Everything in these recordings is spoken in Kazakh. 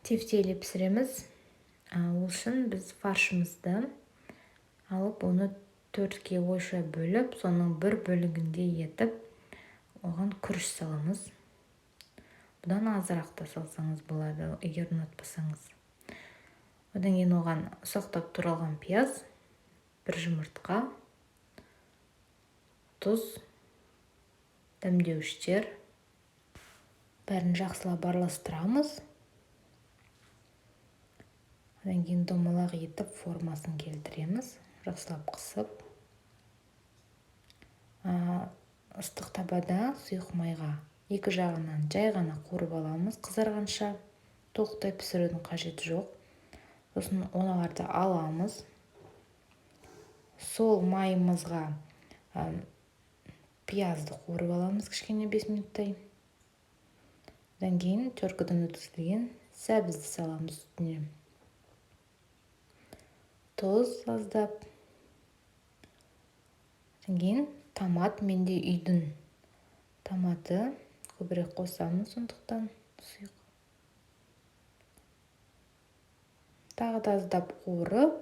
тефтели пісіреміз. Ол үшін біз фаршымызды алып, оны 4-ке ойша бөліп, соның бір бөлігінде етіп, оған күріш саламыз. Бұдан азырақ та салсаңыз болады, егер ұнатпасаңыз. Одан кейін оған ұсақтап туралған пияз, бір жұмыртқа, тұз, дәмдеуіштер. Бәрін жақсылап араластырамыз. Одан кейін домалақ етіп формасын келтіреміз, жақсылап қысып. Ыстық табада сұйық майға екі жағынан жай ғана қуырып аламыз, қызарғанша. Тоқтай пісірудің қажеті жоқ. Сосын оларды аламыз. Сол майымызға пиязды қуырып аламыз кішкене 5 минуттай. Одан кейін теркадан өткізілген сәбізді саламыз үстіне. Тұз аздап. Одан кейін томат, менде үйдің томаты көбірек қосамыз, сондықтан сұйық. Тағы да аздап қуырып,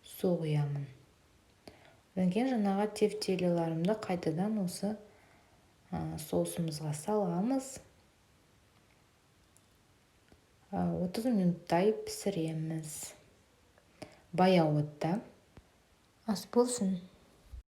су құямын. Одан кейін жаңағы тефтелиларымды қайтадан осы соусымызға саламыз. 30 минуттай пісіреміз. Баяу отта. Ас болсын.